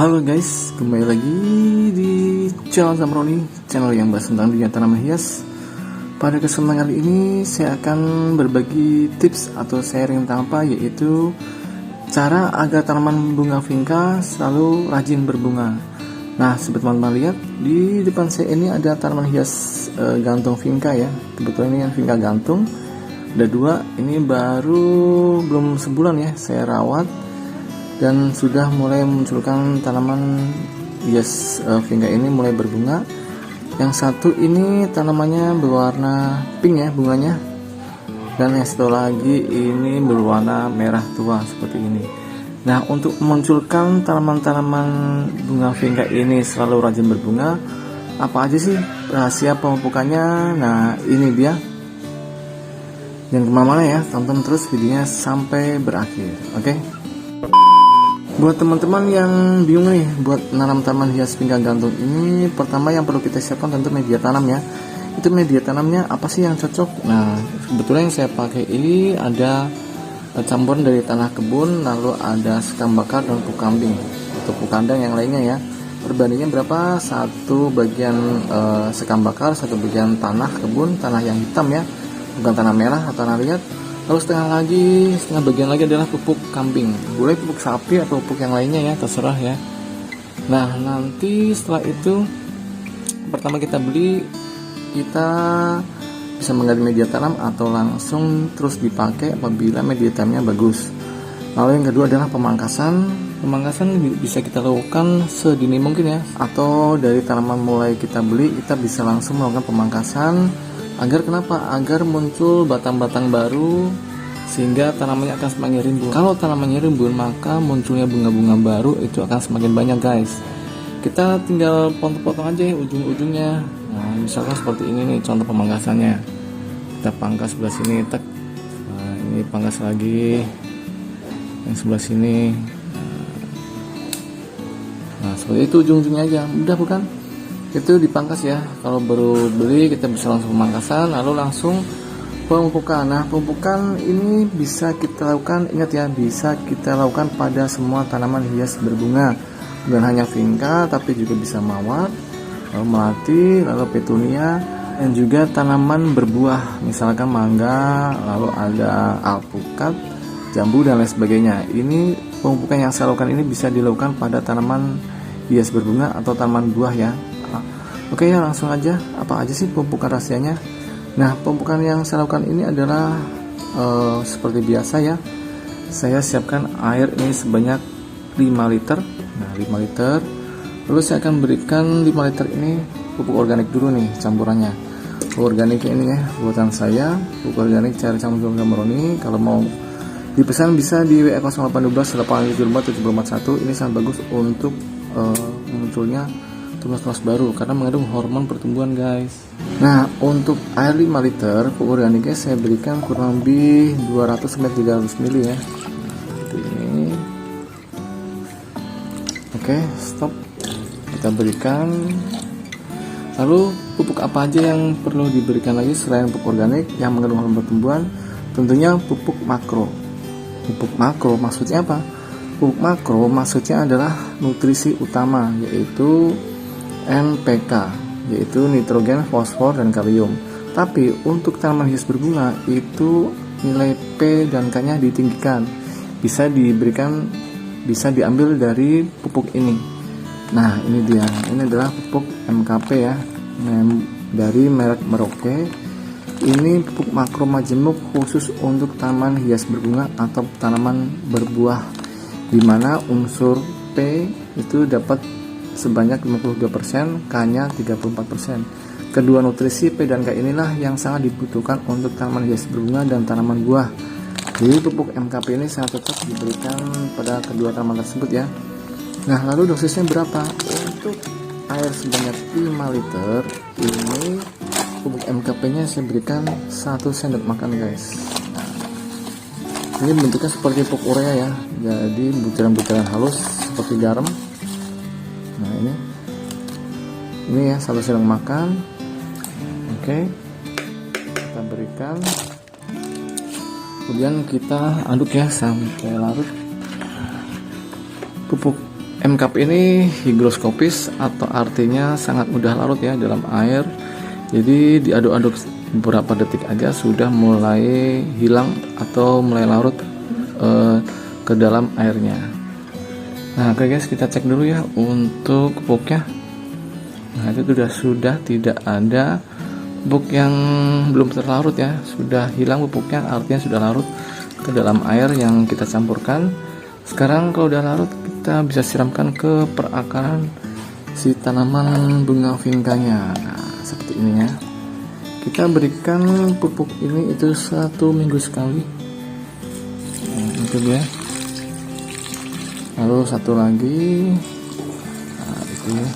Halo guys, kembali lagi di channel Samroni, channel yang bahas tentang dunia tanaman hias. Pada kesempatan kali ini saya akan berbagi tips atau sharing tentang apa, yaitu cara agar tanaman bunga vinca selalu rajin berbunga. Nah, seperti teman-teman lihat di depan saya ini ada tanaman hias gantung vinca ya. Kebetulan ini yang vinca gantung. Ada dua, ini baru belum sebulan ya saya rawat dan sudah mulai memunculkan tanaman hias vinca ini mulai berbunga. Yang satu ini tanamannya berwarna pink ya bunganya, dan yang satu lagi ini berwarna merah tua seperti ini. Nah, untuk memunculkan tanaman-tanaman bunga vinca ini selalu rajin berbunga, apa aja sih rahasia pemupukannya? Nah, ini dia. Jangan kemana-mana ya, tonton terus videonya sampai berakhir, oke? Buat teman-teman yang bingung nih buat nanam tanaman hias vinca gantung ini, pertama yang perlu kita siapkan tentu media tanam ya. Itu media tanamnya apa sih yang cocok? Nah, kebetulan yang saya pakai ini ada campuran dari tanah kebun, lalu ada sekam bakar dan pupuk kambing atau pupuk kandang yang lainnya ya. Perbandingan berapa? Satu bagian sekam bakar, satu bagian tanah kebun, tanah yang hitam ya, bukan tanah merah atau tanah liat. Lalu setengah bagian lagi adalah pupuk kambing. Boleh pupuk sapi atau pupuk yang lainnya ya, terserah ya. Nah, nanti setelah itu pertama kita beli, kita bisa mengganti media tanam atau langsung terus dipakai apabila media tanamnya bagus. Lalu yang kedua adalah pemangkasan. Pemangkasan bisa kita lakukan sedini mungkin ya, atau dari tanaman mulai kita beli kita bisa langsung melakukan pemangkasan. Agar kenapa? Agar muncul batang-batang baru sehingga tanamannya akan semakin rimbun. Kalau tanamannya rimbun, maka munculnya bunga-bunga baru itu akan semakin banyak guys. Kita tinggal potong-potong aja ujung-ujungnya. Nah, misalkan seperti ini nih contoh pemangkasannya. Kita pangkas sebelah sini, tek. Nah, ini pangkas lagi yang sebelah sini. Nah, seperti itu ujung-ujungnya aja. Mudah bukan? Itu dipangkas ya. Kalau baru beli kita bisa langsung pemangkasan, lalu langsung pemupukan. Nah, pemupukan ini bisa kita lakukan, ingat ya, bisa kita lakukan pada semua tanaman hias berbunga, bukan hanya vinca tapi juga bisa mawar, lalu melati, lalu petunia, dan juga tanaman berbuah misalkan mangga, lalu ada alpukat, jambu dan lain sebagainya. Ini pemupukan yang saya lakukan ini bisa dilakukan pada tanaman hias berbunga atau tanaman buah ya. Oke ya, langsung aja. Apa aja sih pemupukan rahasianya? Nah, pemupukan yang saya lakukan ini adalah seperti biasa ya. Saya siapkan air ini sebanyak 5 liter. Nah, 5 liter. Lalu saya akan berikan 5 liter ini pupuk organik dulu nih campurannya. Pupuk organik ini ya buatan saya, pupuk organik cara campur Samroni. Kalau mau dipesan bisa di WA 0812 874 7041. Ini sangat bagus untuk munculnya tunas-tunas baru karena mengandung hormon pertumbuhan guys. Nah, untuk air 5 liter pupuk organiknya saya berikan kurang lebih 200-300 ml ya. Seperti ini. Oke, stop. Kita berikan. Lalu pupuk apa aja yang perlu diberikan lagi selain pupuk organik yang mengandung hormon pertumbuhan? Tentunya pupuk makro. Pupuk makro maksudnya apa? Pupuk makro maksudnya adalah nutrisi utama, yaitu NPK, yaitu nitrogen, fosfor, dan kalium. Tapi untuk tanaman hias berbunga itu nilai P dan K-nya ditinggikan. Bisa diambil dari pupuk ini. Nah, ini dia. Ini adalah pupuk MKP ya, dari merek Merauke. Ini pupuk makro majemuk khusus untuk tanaman hias berbunga atau tanaman berbuah, di mana unsur P itu dapat sebanyak 52%, K-nya 34%. Kedua nutrisi P dan K inilah yang sangat dibutuhkan untuk tanaman hias berbunga dan tanaman buah. Jadi pupuk MKP ini sangat tetap diberikan pada kedua tanaman tersebut ya. Nah, lalu dosisnya berapa? Untuk air sebanyak 5 liter ini pupuk MKP nya saya berikan 1 sendok makan guys. Ini bentuknya seperti pupuk urea ya, jadi butiran-butiran halus seperti garam. Nah, ini ya 1 sendok makan. Oke, kita berikan, kemudian kita aduk ya sampai larut. Pupuk MKP ini higroskopis atau artinya sangat mudah larut ya dalam air. Jadi diaduk-aduk beberapa detik aja sudah mulai hilang atau mulai larut ke dalam airnya. Nah, oke guys, kita cek dulu ya untuk pupuknya. Nah, itu sudah tidak ada pupuk yang belum terlarut ya, sudah hilang pupuknya, artinya sudah larut ke dalam air yang kita campurkan. Sekarang kalau udah larut, kita bisa siramkan ke perakaran si tanaman bunga vingkanya. Nah, seperti ini ya. Kita berikan pupuk ini itu 1 minggu sekali. Nah, itu dia. Lalu satu lagi. Nah, itu ya.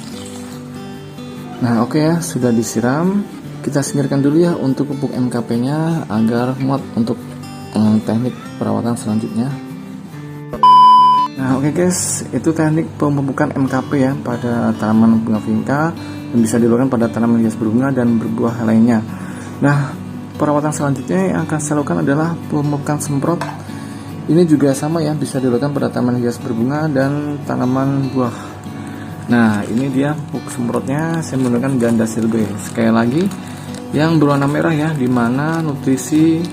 Nah, oke ya, sudah disiram. Kita singkirkan dulu ya untuk pupuk MKP nya agar muat untuk teknik perawatan selanjutnya. Nah, oke guys, itu teknik pemupukan MKP ya pada tanaman bunga vingka yang bisa dilakukan pada tanaman hias berbunga dan berbuah lainnya. Nah, perawatan selanjutnya yang akan saya lakukan adalah pemupukan semprot. Ini juga sama ya, bisa dilakukan pada tanaman hias berbunga dan tanaman buah. Nah, ini dia pupuk semprotnya. Saya menggunakan Gandasil B. Sekali lagi, yang berwarna merah ya, dimana nutrisi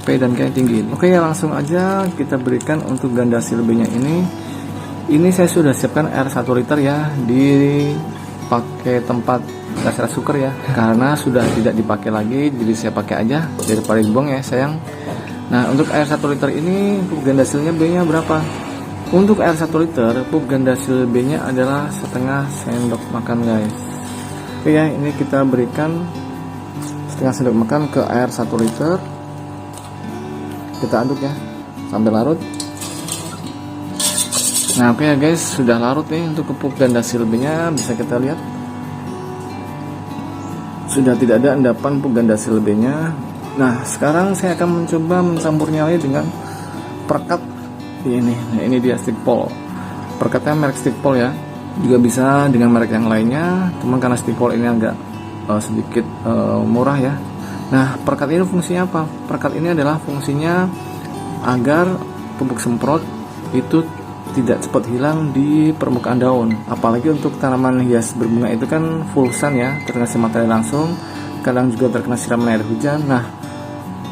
P dan K tinggi. Oke ya, langsung aja kita berikan untuk Gandasil B nya ini. Ini saya sudah siapkan air 1 liter ya, dipakai tempat gas rice cooker ya, karena sudah tidak dipakai lagi, jadi saya pakai aja daripada dibuang ya sayang. Nah, untuk air 1 liter ini pupuk Gandasilnya B nya berapa? Untuk air 1 liter pupuk Gandasil B nya adalah setengah sendok makan guys. Oke ya, ini kita berikan setengah sendok makan ke air 1 liter. Kita aduk ya sampai larut. Nah, oke ya guys, sudah larut nih untuk pupuk Gandasil B nya, bisa kita lihat sudah tidak ada endapan pupuk Gandasil B nya. Nah, sekarang saya akan mencoba mencampurnya lagi dengan perekat ini. Nah, ini dia Stickpole. Perekatnya merek Stickpole ya. Juga bisa dengan merek yang lainnya, cuman karena Stickpole ini agak sedikit murah ya. Nah, perekat ini fungsinya apa? Perekat ini adalah fungsinya agar pupuk semprot itu tidak cepat hilang di permukaan daun. Apalagi untuk tanaman hias berbunga itu kan full sun ya, terkena matahari langsung, kadang juga terkena siraman air hujan. Nah,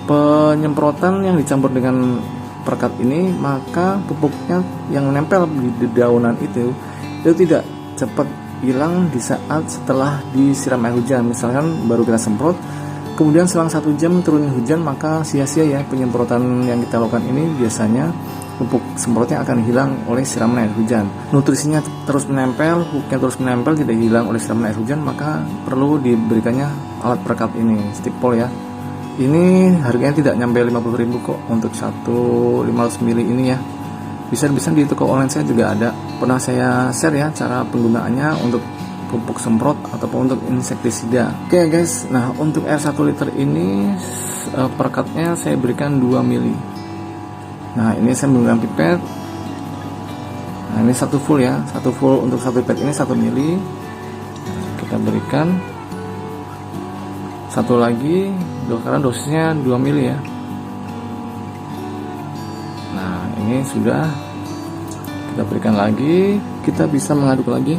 penyemprotan yang dicampur dengan perekat ini, maka pupuknya yang menempel di daunan itu tidak cepat hilang di saat setelah disiram air hujan. Misalkan baru kita semprot, kemudian selang 1 jam turun hujan, maka sia-sia ya penyemprotan yang kita lakukan ini. Biasanya pupuk semprotnya akan hilang oleh siraman air hujan. Nutrisinya terus menempel, pupuknya terus menempel, tidak hilang oleh siraman air hujan, maka perlu diberikannya alat perekat ini, Stickpole ya. Ini harganya tidak nyampe 50.000 kok untuk 500 ml ini ya. Bisa di toko online saya juga ada. Pernah saya share ya cara penggunaannya untuk pupuk semprot ataupun untuk insektisida. Oke guys, nah untuk air 1 liter ini perekatnya saya berikan 2 ml. Nah, ini saya menggunakan pipet. Nah, ini 1 full ya, 1 full untuk 1 pipet ini 1 ml. Kita berikan satu lagi, karena dosisnya 2 ml ya. Nah, ini sudah kita berikan lagi, kita bisa mengaduk lagi.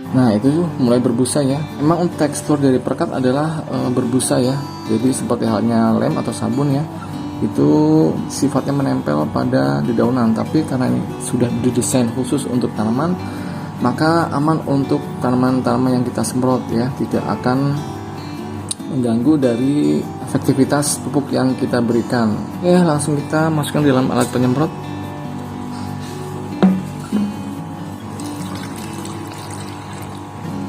Nah, itu mulai berbusa ya. Memang tekstur dari perekat adalah berbusa ya. Jadi seperti halnya lem atau sabun ya, itu sifatnya menempel pada dedaunan. Tapi karena ini sudah didesain khusus untuk tanaman, maka aman untuk tanaman-tanaman yang kita semprot ya, tidak akan mengganggu dari efektivitas pupuk yang kita berikan. Ya, langsung kita masukkan di dalam alat penyemprot.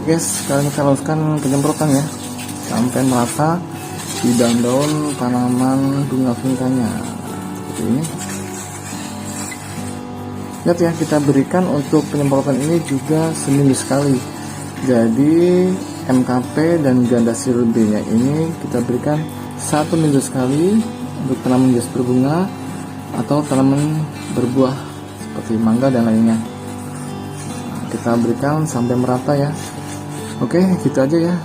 Guys, sekarang kita lakukan penyemprotan ya sampai merata di daun-daun tanaman bunga vingkanya seperti ini. Lihat ya, kita berikan untuk penyemprotan ini juga seminggu sekali. Jadi MKP dan Gandasil B nya ini kita berikan 1 minggu sekali untuk tanaman hias berbunga atau tanaman berbuah seperti mangga dan lainnya. Kita berikan sampai merata ya. Oke, gitu aja ya.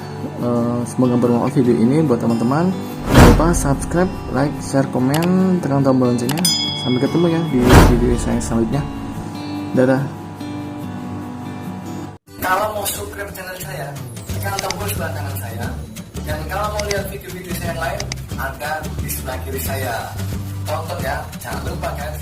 Semoga bermanfaat video ini buat teman-teman. Jangan lupa subscribe, like, share, komen, tekan tombol loncengnya. Sampai ketemu ya di video saya selanjutnya. Dadah. Kalau mau subscribe channel saya, tekan tombol sebelah kanan saya. Dan kalau mau lihat video-video saya yang lain, ada di sebelah kiri saya. Tonton ya, jangan lupa guys.